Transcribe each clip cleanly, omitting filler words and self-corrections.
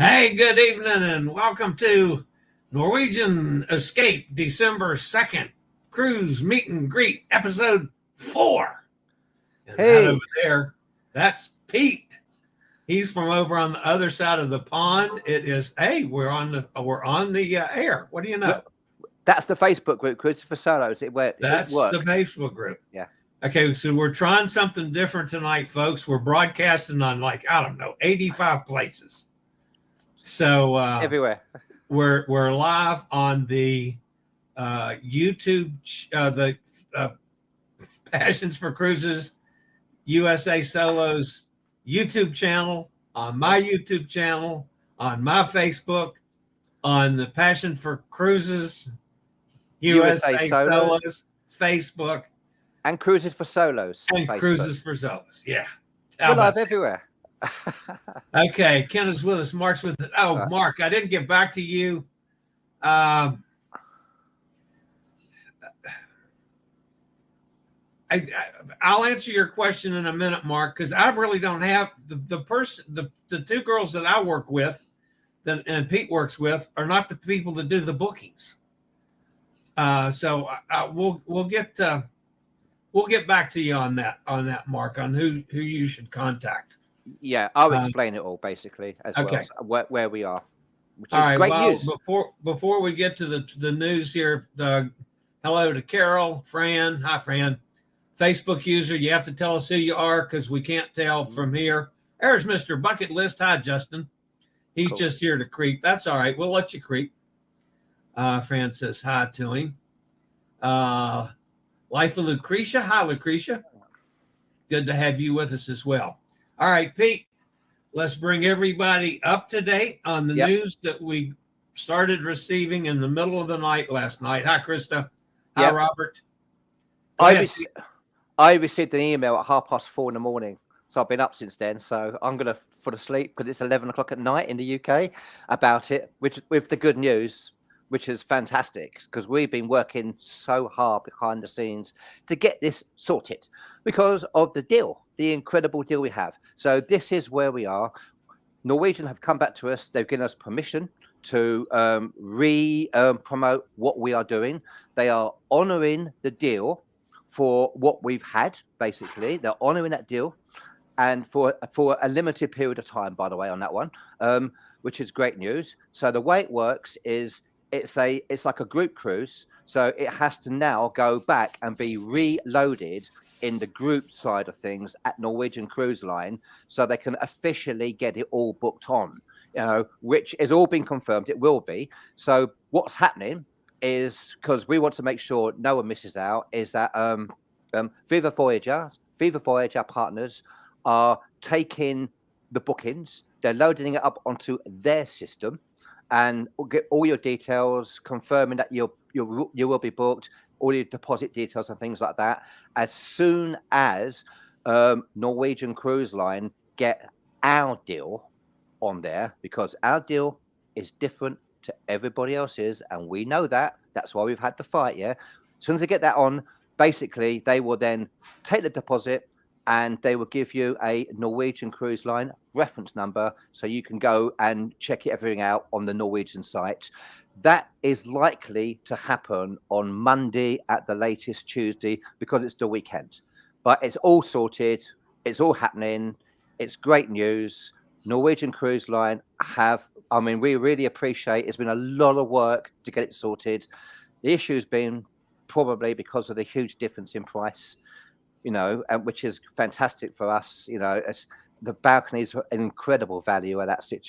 Hey, good evening, and welcome to Norwegian Escape December 2nd Cruise Meet and Greet, Episode 4. And that over Hey, there, that's Pete. He's from over on the other side of the pond. It is, hey, we're on the air. What do you know? that's the Facebook group, Cruises for Solos. It That's the works. Facebook group. Yeah, Okay, so we're trying something different tonight, folks. We're broadcasting on, like, I don't know, 85 places. So everywhere. we're live on the YouTube, the uh, Passions for Cruises USA Solos YouTube channel, on my YouTube channel, on my Facebook, on the Passion for Cruises USA USA Solos Solos Facebook, and Cruises for Solos and Facebook. Cruises for Solos. Yeah. How We're about live everywhere. that? Okay, Ken is with us. Mark's with us. Oh, Right. Mark, I didn't get back to you. Um, I'll answer your question in a minute, Mark, because I really don't have the two girls that I work with that and Pete works with are not the people that do the bookings. So we'll get back to you on that, Mark, on who you should contact. Yeah, I'll explain it all basically as Okay. well, where we are, which All is right. great Well, news. before we get to the news here, hello to Carol, Fran. Hi, Fran. Facebook user, you have to tell us who you are because we can't tell from here. There's Mr. Bucket List. Hi, Justin. He's Cool. just here to creep. That's all right. We'll let you creep. Fran says hi to him. Life of Lucretia. Hi, Lucretia. Good to have you with us as well. All right, Pete, let's bring everybody up to date on the news that we started receiving in the middle of the night last night. Hi, Krista. Hi, Robert. I received an email at 4:30 in the morning. So I've been up since then. So I'm going to fall asleep because it's 11 o'clock at night in the UK about it, which with the good news, which is fantastic because we've been working so hard behind the scenes to get this sorted because of the deal, the incredible deal we have. So this is where we are. Norwegian have come back to us. They've given us permission to promote what we are doing. They are honouring the deal for what we've had, basically. They're honouring that deal. And for a limited period of time, by the way, on that one, which is great news. So the way it works is it's like a group cruise. So it has to now go back and be reloaded in the group side of things at Norwegian Cruise Line, so they can officially get it all booked on. Which has all been confirmed. It will be. So what's happening is, because we want to make sure no one misses out, is that Viva Voyager partners are taking the bookings, they're loading it up onto their system, and get all your details, confirming that you will be booked, all your deposit details and things like that. As soon as Norwegian Cruise Line get our deal on there, because our deal is different to everybody else's, and we know that. That's why we've had the fight. Yeah, as soon as they get that on, basically they will then take the deposit and they will give you a Norwegian Cruise Line reference number so you can go and check everything out on the Norwegian site. That is likely to happen on Monday at the latest, Tuesday, because it's the weekend. But it's all sorted. It's all happening. It's great news. Norwegian Cruise Line we really appreciate it's been a lot of work to get it sorted. The issue has been probably because of the huge difference in price, which is fantastic for us. It's the balconies are an incredible value at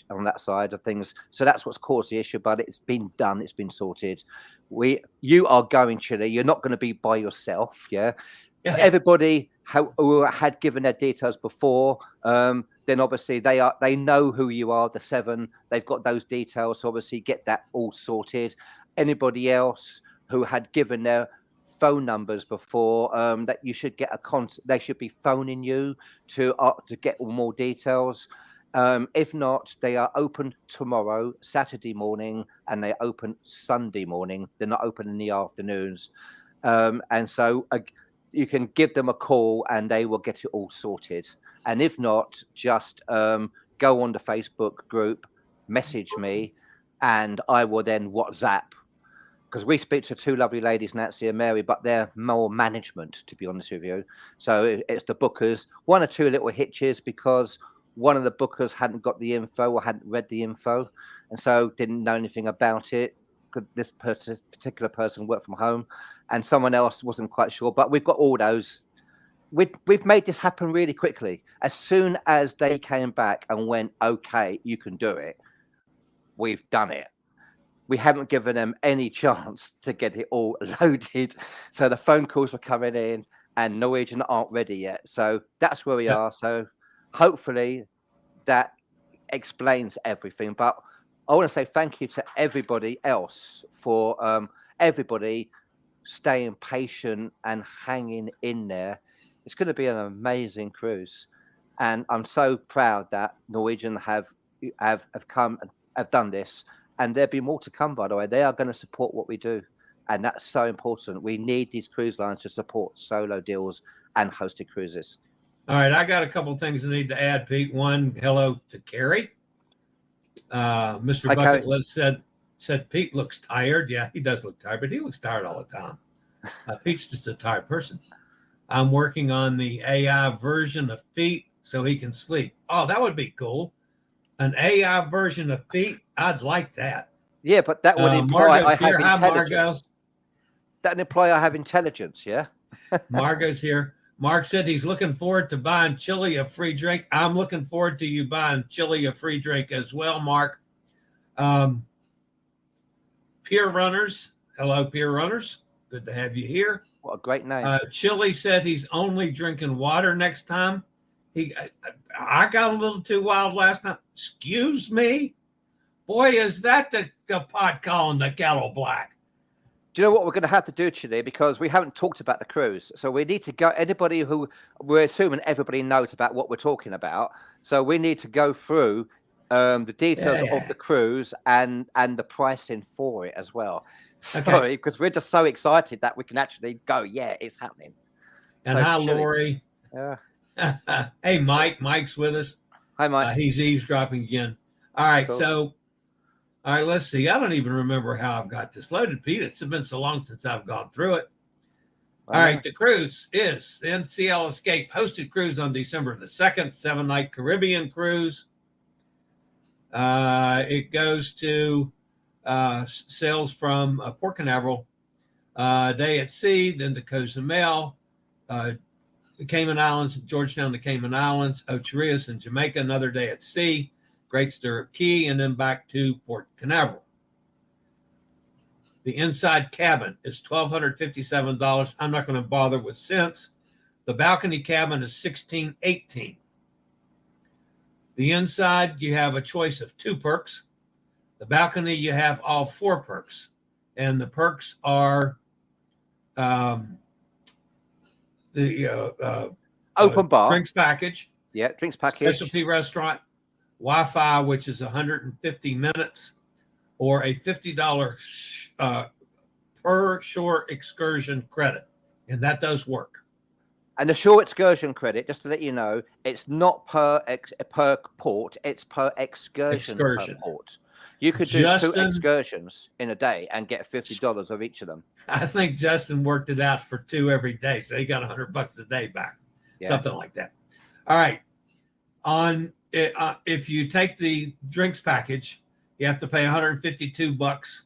on that side of things. So that's what's caused the issue, but it's been done. It's been sorted. You are going, Chillie. You're not going to be by yourself. Yeah. Everybody who had given their details before, then obviously they know who you are, the 7. They've got those details. So obviously get that all sorted. Anybody else who had given their phone numbers before, that you should get they should be phoning you to get more details. If not, they are open tomorrow, Saturday morning, and they open Sunday morning. They're not open in the afternoons. And so you can give them a call and they will get it all sorted. And if not, just go on the Facebook group message me, and I will then WhatsApp, because we speak to two lovely ladies, Nancy and Mary, but they're more management, to be honest with you. So it's the bookers, one or two little hitches because one of the bookers hadn't got the info or hadn't read the info, and so didn't know anything about it. This particular person worked from home, and someone else wasn't quite sure. But we've got all those. We've made this happen really quickly. As soon as they came back and went, okay, you can do it, we've done it. We haven't given them any chance to get it all loaded. So the phone calls were coming in, and Norwegian aren't ready yet. So that's where we are. So hopefully that explains everything. But I want to say thank you to everybody else for everybody staying patient and hanging in there. It's going to be an amazing cruise, and I'm so proud that Norwegian have come and have done this, and there'll be more to come. By the way, they are going to support what we do, and that's so important. We need these cruise lines to support solo deals and hosted cruises. All right, I got a couple of things I need to add, Pete. One, hello to Carrie. Mr. Hi, Bucket Carrie. List said Pete looks tired. Yeah, he does look tired, but he looks tired all the time. Pete's just a tired person. I'm working on the AI version of Pete so he can sleep. Oh, that would be cool. An AI version of Pete. I'd like that. Yeah, but that would imply I have intelligence. That would imply I have intelligence, yeah? Margot's here. Mark said he's looking forward to buying Chillie a free drink. I'm looking forward to you buying Chillie a free drink as well, Mark. Pier Runners. Hello, Pier Runners. Good to have you here. What a great name. Chillie said he's only drinking water next time. I got a little too wild last time. Excuse me? Boy, is that the pot calling the kettle black. Do you know what we're going to have to do today? Because we haven't talked about the cruise. So we need to go, anybody who, we're assuming everybody knows about what we're talking about. So we need to go through the details of the cruise and the pricing for it as well. Sorry, because we're just so excited that we can actually go, yeah, it's happening. And so, hi, Chillie. Lori. Yeah. Hey, Mike. Mike's with us. Hi, Mike. He's eavesdropping again. All right, Cool. So, all right, let's see. I don't even remember how I've got this loaded, Pete. It's been so long since I've gone through it. All right, the cruise is the NCL Escape hosted cruise on December the 2nd, 7-night Caribbean cruise. It goes to sails from Port Canaveral, day at sea, then to Cozumel, the Cayman Islands, Georgetown, the Cayman Islands, Ocho and Jamaica, another day at sea, Great Stirrup Key, and then back to Port Canaveral. The inside cabin is $1,257. I'm not going to bother with cents. The balcony cabin is $1,618. The inside, you have a choice of 2 perks. The balcony, you have all 4 perks. And the perks are the open bar. Drinks package. Yeah, drinks package. Specialty restaurant. Wi-Fi, which is 150 minutes, or a $50 per shore excursion credit. And that does work. And the shore excursion credit, just to let you know, it's not per port, it's per excursion. Per port. You could do 2 excursions in a day and get $50 of each of them. I think Justin worked it out for 2 every day, so he got $100 a day back, something like that. All right. If you take the drinks package, you have to pay $152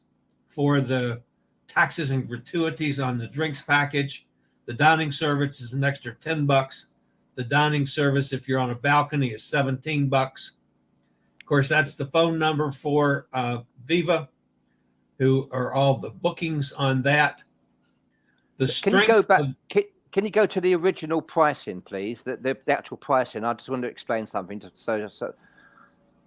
for the taxes and gratuities on the drinks package. The dining service is an extra $10. The dining service, if you're on a balcony, is $17. Of course, that's the phone number for Viva, who are all the bookings on that. Can you go back? Can you go to the original pricing, please? The actual pricing. I just want to explain something.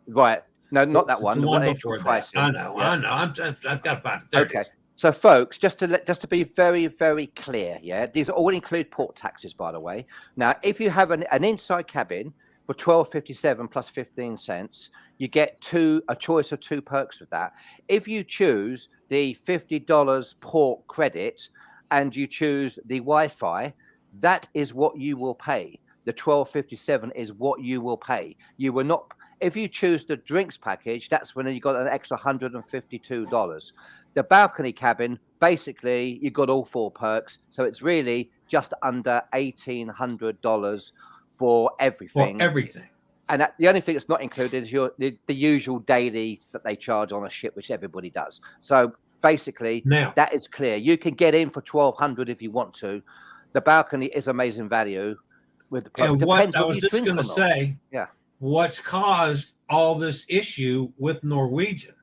Right. No, not that one. The one actual pricing. I know. I've got to find it. Okay. So, folks, just to be very, very clear, these all include port taxes, by the way. Now, if you have an inside cabin for $12.57 plus 15 cents, you get a choice of 2 perks with that. If you choose the $50 port credit and you choose the Wi-Fi, that is what you will pay. The $12.57 is what you will pay. You will not. If you choose the drinks package, that's when you got an extra $152. The balcony cabin, basically, you got all 4 perks, so it's really just under $1,800 for everything. For everything. And the only thing that's not included is the usual daily that they charge on a ship, which everybody does. So basically, Now that is clear. You can get in for $1,200 if you want to. The balcony is amazing value. With the and depends what I was just going to say, yeah, what's caused all this issue with Norwegian?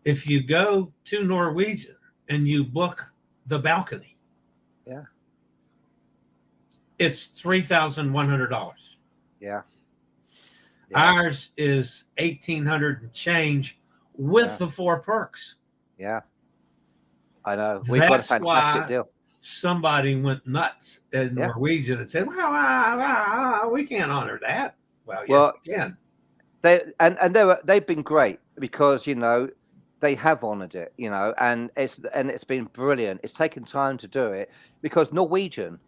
If you go to Norwegian and you book the balcony, yeah, it's $3,100. yeah. Ours is $1,800 and change with the 4 perks. Yeah, I know. We've got a fantastic deal. Somebody went nuts in Norwegian and said, "Well, we can't honor that." Well, we can. They've been great because they have honored it, and it's been brilliant. It's taken time to do it because Norwegian,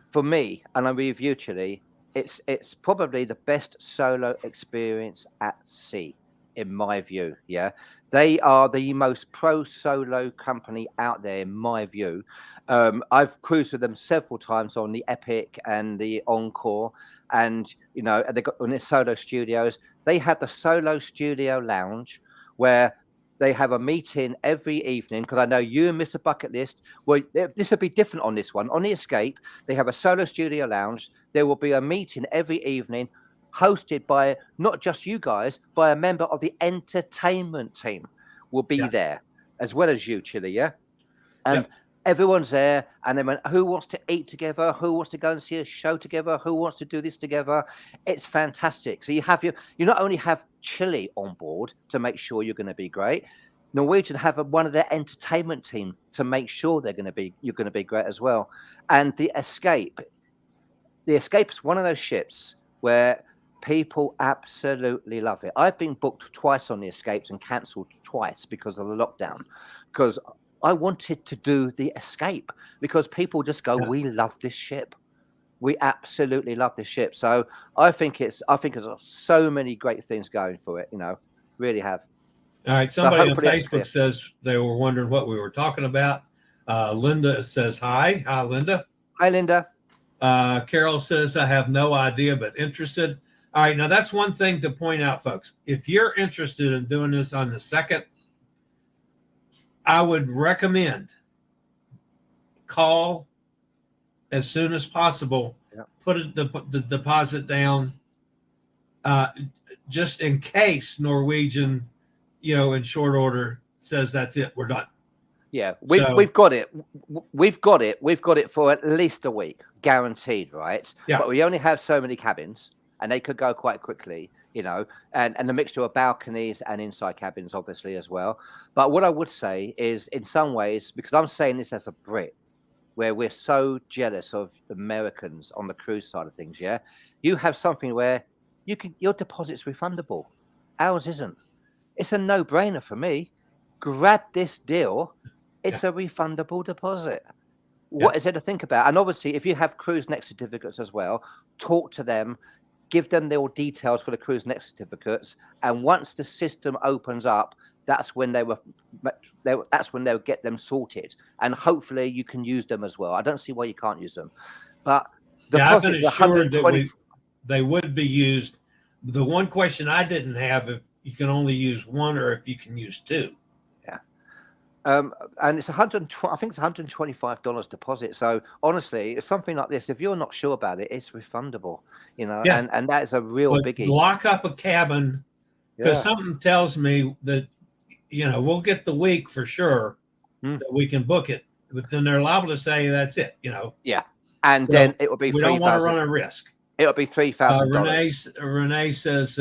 for me, and I with you, Chillie, it's probably the best solo experience at sea, in my view. Yeah, they are the most pro solo company out there, in my view. I've cruised with them several times on the Epic and the Encore, and they got on their solo studios. They have the solo studio lounge where they have a meeting every evening, because I know you and Mr. Bucket List, well, this will be different on this one. On the Escape, they have a solo studio lounge. There will be a meeting every evening hosted by not just you guys, by a member of the entertainment team will be there, as well as you, Chillie, yeah? And everyone's there, and they went, who wants to eat together? Who wants to go and see a show together? Who wants to do this together? It's fantastic. So you not only have Chillie on board to make sure you're going to be great, Norwegian have one of their entertainment team to make sure you're going to be great as well. And the Escape is one of those ships where people absolutely love it. I've been booked twice on the Escapes and cancelled twice because of the lockdown, because I wanted to do the Escape because people just go, we love this ship. We absolutely love this ship. So I think there's so many great things going for it, really have. All right. Somebody on Facebook says they were wondering what we were talking about. Linda says, hi. Hi, Linda. Hi, Linda. Carol says, I have no idea, but interested. All right. Now that's one thing to point out, folks. If you're interested in doing this on the 2nd, I would recommend call as soon as possible. Put the deposit down, just in case Norwegian, in short order says that's it, we're done. Yeah, we've got it. We've got it for at least a week, guaranteed, right? Yeah. But we only have so many cabins, and they could go quite quickly. And the mixture of balconies and inside cabins, obviously, as well. But what I would say is, in some ways, because I'm saying this as a Brit, where we're so jealous of Americans on the cruise side of things, you have something where your deposit's refundable. Ours isn't. It's a no-brainer for me. Grab this deal. It's a refundable deposit. What is there to think about? And obviously, if you have cruise next certificates as well, talk to them. Give them their details for the cruise next certificates, and once the system opens up, that's when they'll get them sorted, and hopefully you can use them as well. I don't see why you can't use them, but I've been assured that they would be used. The one question I didn't have, if you can only use one or if you can use 2. And it's I think it's $125 deposit. So honestly, it's something like this. If you're not sure about it, it's refundable. And that is a real biggie. Lock up a cabin, because something tells me that we'll get the week for sure that we can book it. But then they're liable to say that's it. Yeah, and then it will be. We don't want to run a risk. It'll be $3,000. Renee says,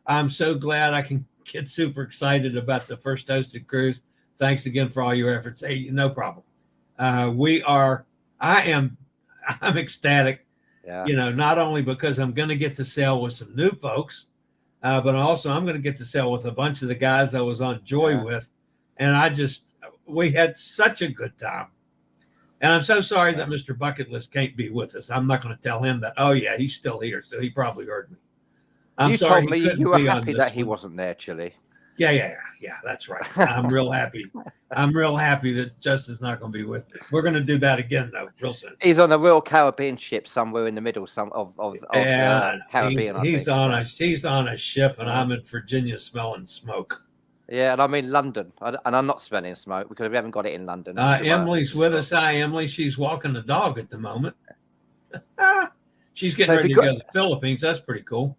"I'm so glad I can get super excited about the first hosted cruise. Thanks again for all your efforts." Hey, no problem. I'm ecstatic, not only because I'm going to get to sail with some new folks, but also I'm going to get to sail with a bunch of the guys I was on Joy with. And we had such a good time. And I'm so sorry that Mr. Bucket List can't be with us. I'm not going to tell him that, oh yeah, he's still here. So he probably heard me. I'm You sorry told he me couldn't you were be on happy this that he one. wasn't there, Chillie. Yeah. That's right. I'm real happy. I'm real happy that Justin's not going to be with me. We're going to do that again, though, real soon. He's on a Royal Caribbean ship somewhere in the middle, Yeah, Caribbean, I think. he's on a ship, and I'm in Virginia smelling smoke. Yeah, and I'm in London, and I'm not smelling smoke because we haven't got it in London. Emily's with us. Hi, Emily. She's walking the dog at the moment. She's getting ready to go to the Philippines. That's pretty cool.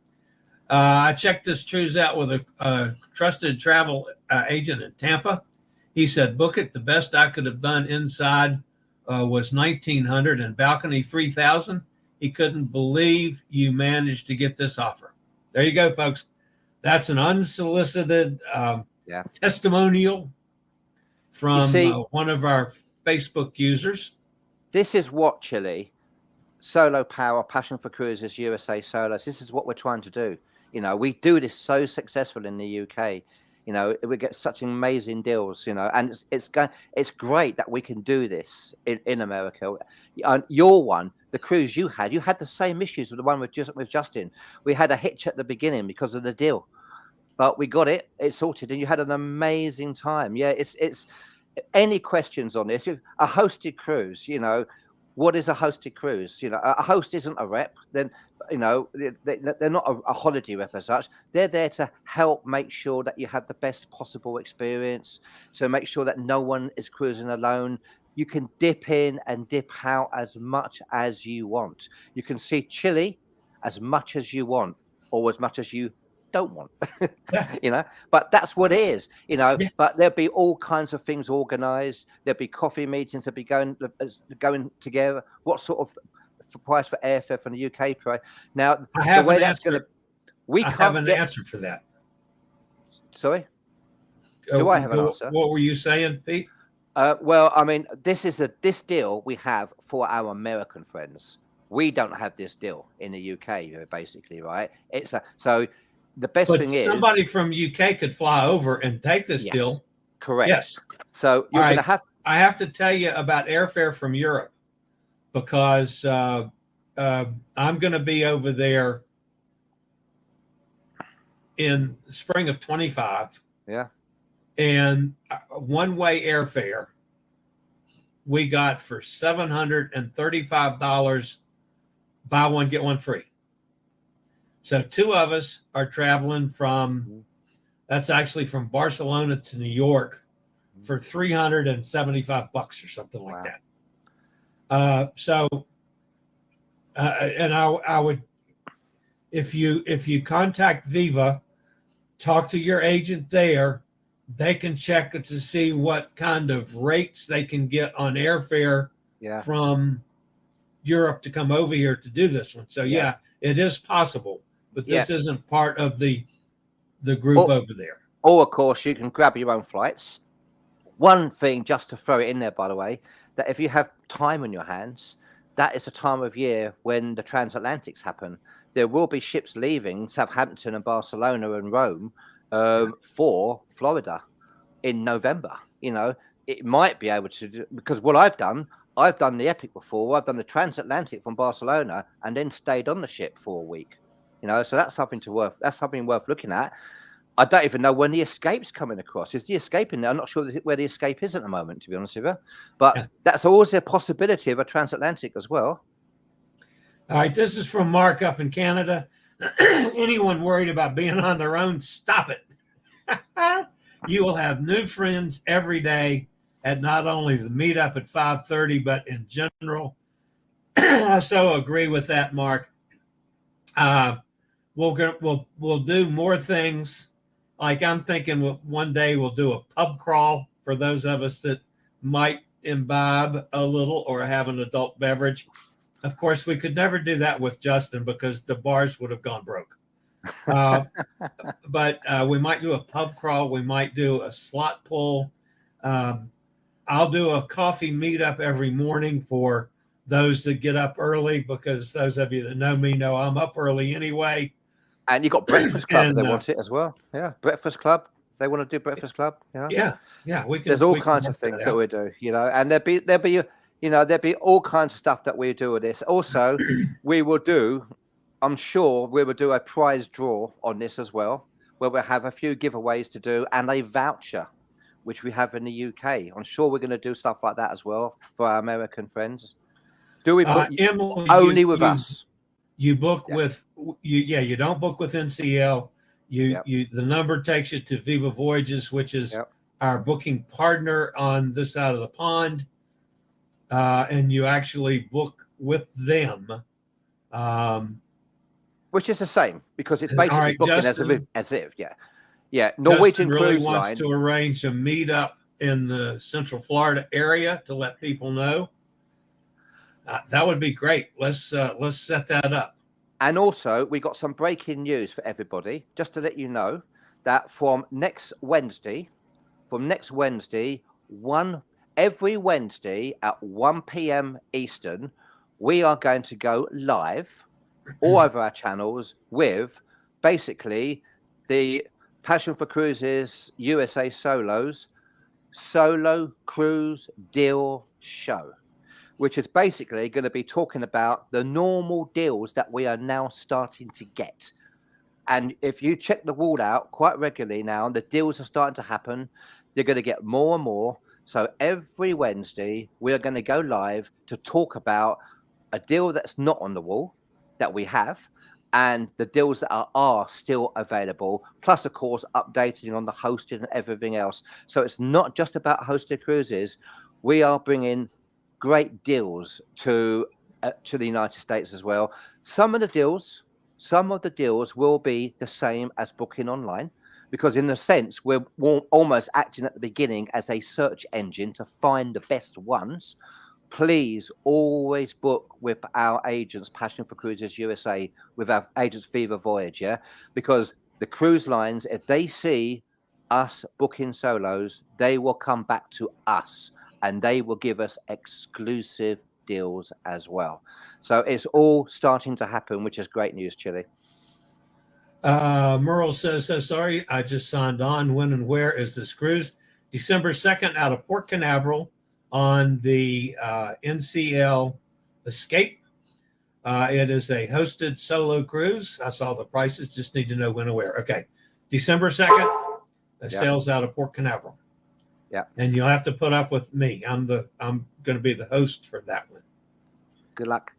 I checked this cruise out with a trusted travel agent in Tampa. He said, book it. The best I could have done inside was $1,900 and balcony $3,000. He couldn't believe you managed to get this offer. There you go, folks. That's an unsolicited testimonial from one of our Facebook users. This is what, Chillie, Solo Power, Passion for Cruises, USA Solos, this is what we're trying to do. You know, we do this so successful in the UK. You know, we get such amazing deals, you know, and it's great that we can do this in America. Your one, the cruise you had the same issues with the one with Justin. We had a hitch at the beginning because of the deal, but we got it sorted, and you had an amazing time. Yeah, it's any questions on this? A hosted cruise, you know. What is a hosted cruise? You know, a host isn't a rep. Then, you know, they're not a holiday rep as such. They're there to help make sure that you have the best possible experience, to make sure that no one is cruising alone. You can dip in and dip out as much as you want. You can see Chillie as much as you want, or as much as you don't want. You know, but that's what it is, you know. But there'll be all kinds of things organized. There'll be coffee meetings. There'll be going together. What sort of price for airfare from the UK price? Now, the way that's going to, I have an answer for that. Sorry, do I have an answer? What were you saying, Pete? Well, I mean, this deal we have for our American friends. We don't have this deal in the UK, basically, right? So. The best thing is somebody from UK could fly over and take this deal. Correct. Yes. So you're going to have. I have to tell you about airfare from Europe because I'm going to be over there in the spring of 25. Yeah. And one-way airfare we got for $735. Buy one, get one free. So two of us are traveling that's actually from Barcelona to New York for $375 or something like that. And I would, if you contact Viva, talk to your agent there, they can check to see what kind of rates they can get on airfare from Europe to come over here to do this one. So it is possible. But this isn't part of the group over there. Or, of course, you can grab your own flights. One thing, just to throw it in there, by the way, that if you have time on your hands, that is a time of year when the transatlantics happen. There will be ships leaving Southampton and Barcelona and Rome for Florida in November. You know, it might be able to do, because what I've done the Epic before. I've done the transatlantic from Barcelona and then stayed on the ship for a week. You know, so that's something worth looking at. I don't even know when the Escape's coming across. Is the Escape in there? I'm not sure where the Escape is at the moment, to be honest with you. But that's always a possibility of a transatlantic as well. All right, this is from Mark up in Canada. Anyone worried about being on their own, stop it. You will have new friends every day at not only the meetup at 5:30, but in general. I so agree with that, Mark. We'll do more things. Like I'm thinking one day we'll do a pub crawl for those of us that might imbibe a little or have an adult beverage. Of course, we could never do that with Justin because the bars would have gone broke. But we might do a pub crawl. We might do a slot pull. I'll do a coffee meetup every morning for those that get up early, because those of you that know me know I'm up early anyway. And you got Breakfast Club if they want it as well. Yeah, Breakfast Club. They want to do Breakfast Club. You know? Yeah. We can. There's all kinds of things that we do, you know, and there'll be all kinds of stuff that we do with this. Also, we will do I'm sure we will do a prize draw on this as well, where we'll have a few giveaways to do and a voucher, which we have in the UK. I'm sure we're going to do stuff like that as well for our American friends. Do we book Emily, only with us? You book Yeah. with you don't book with NCL. The number takes you to Viva Voyages, which is our booking partner on this side of the pond, and you actually book with them. Which is the same because it's basically booking Justin, as if. Norwegian Justin really Cruise wants Line to arrange a meetup in the Central Florida area to let people know. That would be great. Let's set that up. And also, we got some breaking news for everybody, just to let you know that from next Wednesday, every Wednesday at 1 p.m. Eastern, we are going to go live all over our channels with basically the Passion for Cruises USA Solo Cruise Deal Show, which is basically going to be talking about the normal deals that we are now starting to get. And if you check the wall out quite regularly now, the deals are starting to happen. They're going to get more and more. So every Wednesday, we are going to go live to talk about a deal that's not on the wall that we have, and the deals that are still available, plus of course updating on the hosting and everything else. So it's not just about hosted cruises. We are bringing great deals to the United States as well. Some of the deals will be the same as booking online, because in a sense we're almost acting at the beginning as a search engine to find the best ones. Please always book with our agents, Passion for Cruises USA, with our agents Viva Voyage, because the cruise lines, if they see us booking solos, they will come back to us and they will give us exclusive deals as well. So it's all starting to happen, which is great news, Chillie. Merle says, so sorry, I just signed on. When and where is this cruise? December 2nd out of Port Canaveral on the NCL Escape. It is a hosted solo cruise. I saw the prices, just need to know when and where. Okay. December 2nd, sails out of Port Canaveral. Yeah. And you'll have to put up with me. I'm going to be the host for that one. Good luck.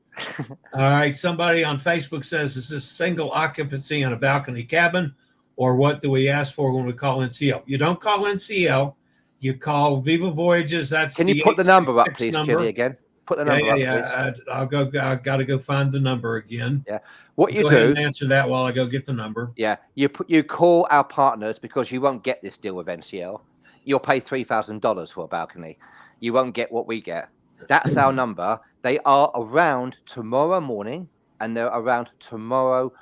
All right. Somebody on Facebook says, is this single occupancy on a balcony cabin, or what do we ask for when we call NCL? You don't call NCL. You call Viva Voyages. That's Can you put the number up, please, Chillie, again? Put the number up, please. I'll go. I got to go find the number again. Yeah. What you go do? Ahead and answer that while I go get the number. Yeah. You call our partners, because you won't get this deal with NCL. You'll pay $3,000 for a balcony. You won't get what we get. That's our number. They are around tomorrow morning, and they're around tomorrow.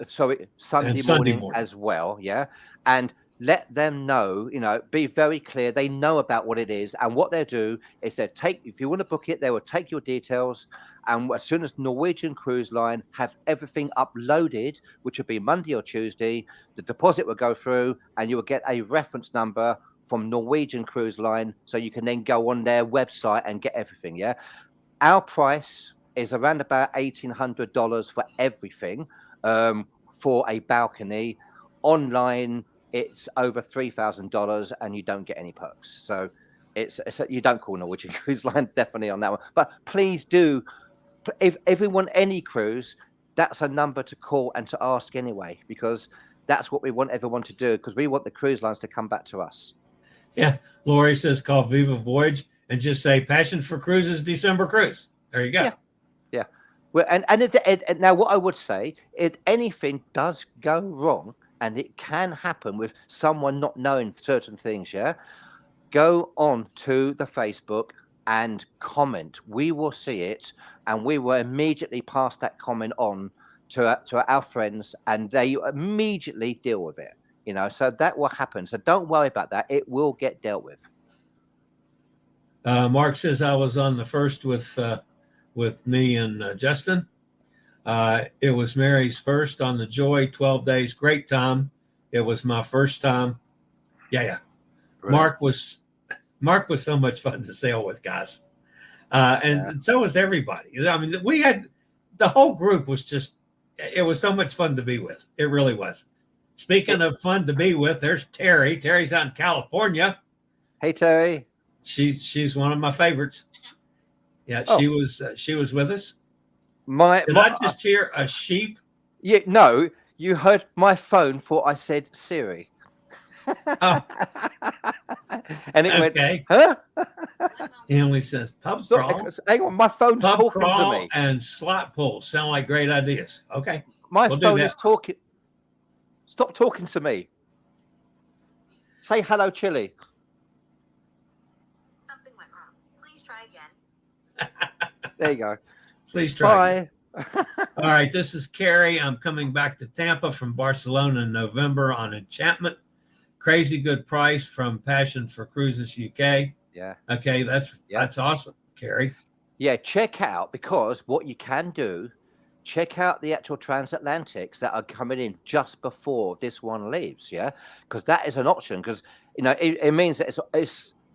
Sunday morning as well. Yeah. And let them know, be very clear. They know about what it is, and what they'll do is if you want to book it, they will take your details, and as soon as Norwegian Cruise Line have everything uploaded, which will be Monday or Tuesday, the deposit will go through, and you will get a reference number from Norwegian Cruise Line, so you can then go on their website and get everything. Yeah, our price is around about $1,800 for everything, for a balcony. Online, it's over $3,000, and you don't get any perks. So you don't call Norwegian Cruise Line definitely on that one. But please do, if we want any cruise, that's a number to call and to ask anyway, because that's what we want everyone to do, because we want the cruise lines to come back to us. Yeah, Lori says call Viva Voyage and just say Passion for Cruises December cruise. There you go. Yeah. Well, and now what I would say, if anything does go wrong, and it can happen with someone not knowing certain things, go on to the Facebook and comment. We will see it, and we will immediately pass that comment on to our friends, and they immediately deal with it. So that will happen. So don't worry about that. It will get dealt with. Mark says I was on the first with me and Justin. It was Mary's first on the Joy, 12 days, great time. It was my first time. Yeah. Right. Mark was so much fun to sail with, guys. And so was everybody. I mean, we had, the whole group was just, it was so much fun to be with. It really was. Speaking of fun to be with, there's Terry. Terry's out in California. Hey, Terry. She's one of my favorites. Yeah, she was with us. Did I just hear a sheep? Yeah, no, you heard my phone thought I said Siri. Oh. And it went, huh? He only says pub crawl. Hang on, my phone's pub talking crawl to me. And slot pull sound like great ideas. Okay. My phone is talking. Stop talking to me. Say hello, Chillie. Something went wrong. Please try again. There you go. Please try. Bye. All right, this is Carrie. I'm coming back to Tampa from Barcelona in November on Enchantment. Crazy good price from Passion for Cruises UK. Yeah. Okay, that's awesome, Carrie. Yeah, check out, because what you can do, check out the actual transatlantics that are coming in just before this one leaves. Yeah, because that is an option. Because it means that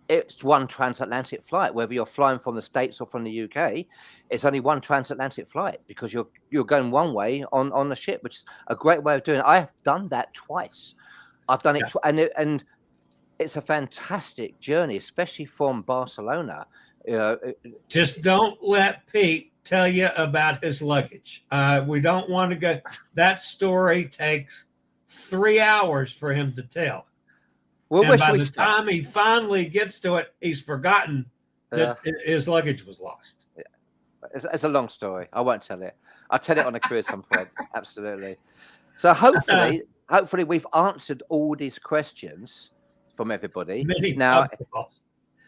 it's one transatlantic flight, whether you're flying from the States or from the UK. It's only one transatlantic flight because you're going one way on the ship, which is a great way of doing it. I have done that twice. I've done it, and it's a fantastic journey, especially from Barcelona. Just don't let Pete tell you about his luggage. We don't want to go. That story takes 3 hours for him to tell. And by the time he finally gets to it, he's forgotten that his luggage was lost. Yeah. It's a long story. I won't tell it. I'll tell it on a cruise at some point. Absolutely. So hopefully we've answered all these questions from everybody. Now,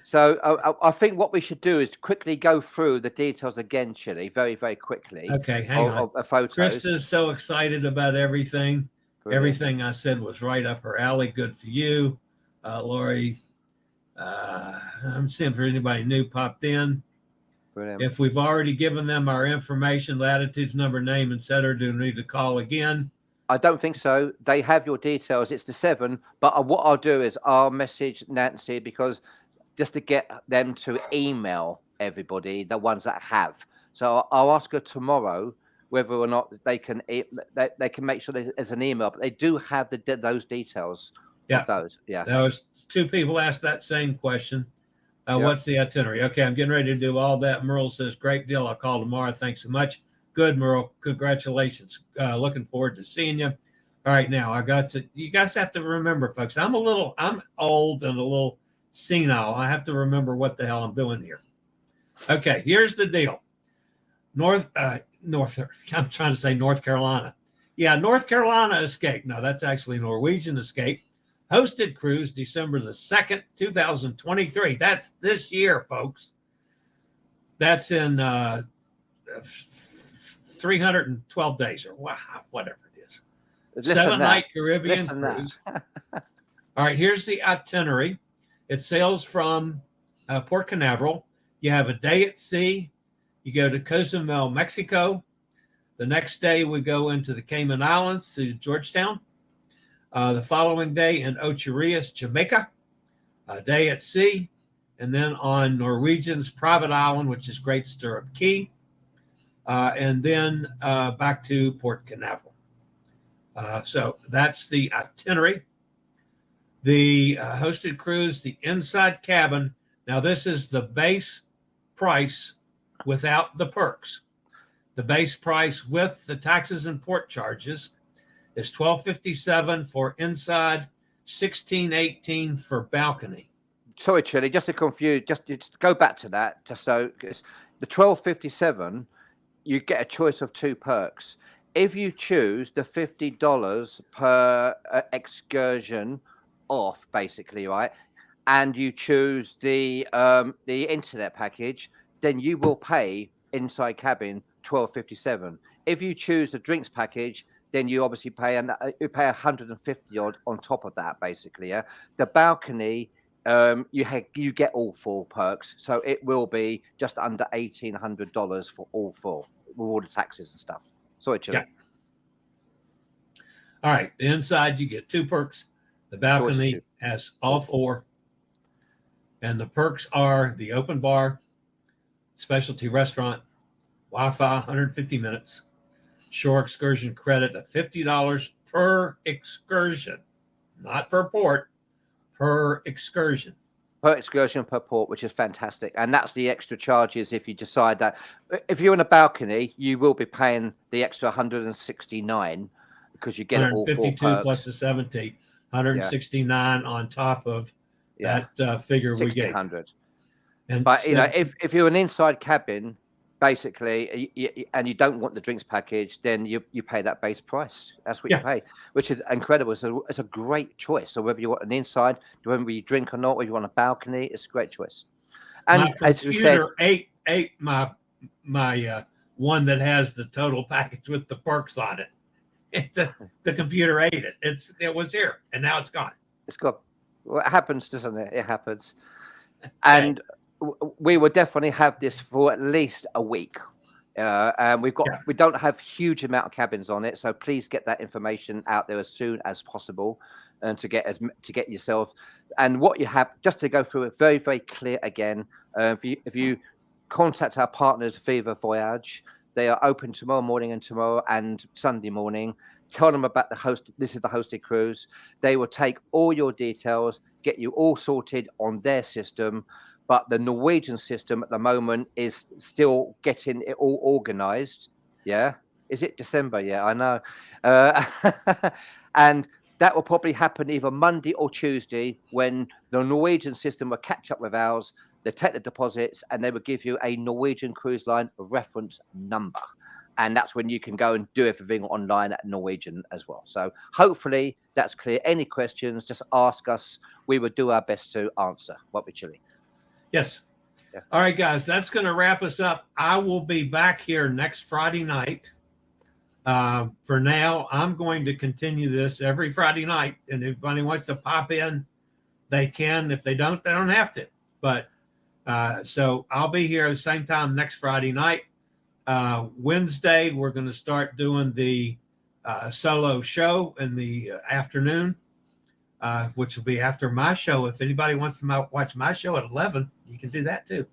so I think what we should do is quickly go through the details again, Chillie, very, very quickly. Okay, hang on. Of the photos. Krista's so excited about everything. Brilliant. Everything I said was right up her alley. Good for you. Lori, I'm seeing if anybody new popped in. Brilliant. If we've already given them our information, latitudes, number, name, etc., do we need to call again? I don't think so. They have your details. It's the 7. But what I'll do is I'll message Nancy, because just to get them to email everybody, the ones that have. So I'll ask her tomorrow whether or not they can make sure there's an email. But they do have those details. Yeah, those. Yeah. There was 2 people asked that same question. What's the itinerary? Okay, I'm getting ready to do all that. Merle says, great deal. I'll call tomorrow. Thanks so much. Good, Merle. Congratulations. Looking forward to seeing you. All right, now you guys have to remember, folks, I'm old and a little senile. I have to remember what the hell I'm doing here. Okay, here's the deal. I'm trying to say North Carolina. Yeah, North Carolina Escape. No, that's actually Norwegian Escape. Hosted cruise December the 2nd, 2023. That's this year, folks. That's in 312 days or whatever it is. 7-night Caribbean cruise. All right, here's the itinerary. It sails from Port Canaveral. You have a day at sea. You go to Cozumel, Mexico. The next day, we go into the Cayman Islands to Georgetown. The following day in Ocho Rios, Jamaica. A day at sea. And then on Norwegian's private island, which is Great Stirrup Cay. And then back to Port Canaveral. So that's the itinerary. The hosted cruise, the inside cabin. Now, this is the base price without the perks. The base price with the taxes and port charges is $12.57 for inside, $16.18 for balcony. Sorry, Chillie, just to confuse, just go back to that. Just so the $12.57, you get a choice of 2 perks. If you choose the $50 per excursion off, basically, right, and you choose the internet package, then you will pay inside cabin $12.57. If you choose the drinks package, then you obviously pay $150 odd on top of that, basically. Yeah, the balcony, you get all 4 perks, so it will be just under $1,800 for all 4 with all the taxes and stuff. Sorry, Chillie. Yeah. All right, the inside you get 2 perks. The balcony has all 4, and the perks are the open bar, specialty restaurant, Wi-Fi, 150 minutes, shore excursion credit of $50 per excursion, not per port, per excursion. Per excursion, per port, which is fantastic. And that's the extra charges if you decide that. If you're in a balcony, you will be paying the extra 169 because you get it all 4 perks. Plus the 70, 169 on top of that figure we gave. 1,600. And but you know, if you're an inside cabin, basically, and you don't want the drinks package, then you pay that base price. That's what you pay, which is incredible. So it's a great choice. So whether you want an inside, whether you drink or not, whether you want a balcony, it's a great choice. And as we said, ate my one that has the total package with the perks on it. The computer ate it. It was here, and now it's gone. It's gone. Well, it happens, doesn't it? It happens. And we will definitely have this for at least a week. And we don't have huge amount of cabins on it, so please get that information out there as soon as possible, and to get yourself. And what you have, just to go through it very, very clear again. If you contact our partners, Viva Voyage, they are open tomorrow morning and tomorrow and Sunday morning. Tell them about the host. This is the hosted cruise. They will take all your details, get you all sorted on their system. But the Norwegian system at the moment is still getting it all organized. Yeah. Is it December? Yeah, I know. And that will probably happen either Monday or Tuesday, when the Norwegian system will catch up with ours. They take the deposits and they will give you a Norwegian Cruise Line reference number. And that's when you can go and do everything online at Norwegian as well. So hopefully that's clear. Any questions, just ask us. We will do our best to answer. What we Chillie. Yes. Yeah. All right, guys, that's going to wrap us up. I will be back here next Friday night. For now, I'm going to continue this every Friday night. And if anybody wants to pop in, they can. If they don't have to. But so I'll be here at the same time next Friday night. Wednesday, we're going to start doing the solo show in the afternoon, which will be after my show. If anybody wants to watch my show at 11, you can do that too.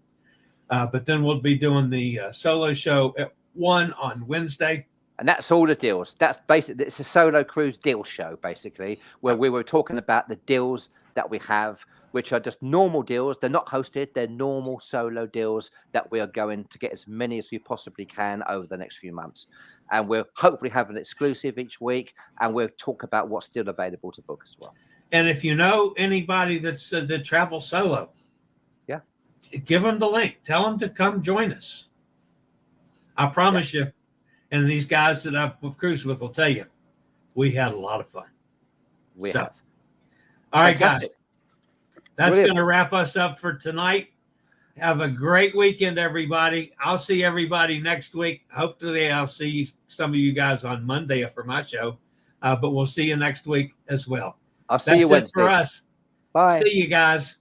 But then we'll be doing the solo show at 1 on Wednesday. And that's all the deals. That's basically, it's a solo cruise deal show, basically, where we were talking about the deals that we have, which are just normal deals. They're not hosted. They're normal solo deals that we are going to get as many as we possibly can over the next few months. And we'll hopefully have an exclusive each week, and we'll talk about what's still available to book as well. And if you know anybody that travels solo, give them the link. Tell them to come join us. I promise you. And these guys that I've cruised with will tell you, we had a lot of fun. We have. All right, Fantastic. guys. That's going to wrap us up for tonight. Have a great weekend, everybody. I'll see everybody next week. Hopefully, I'll see some of you guys on Monday for my show. But we'll see you next week as well. I'll see you Wednesday. That's it for us. Bye. See you guys.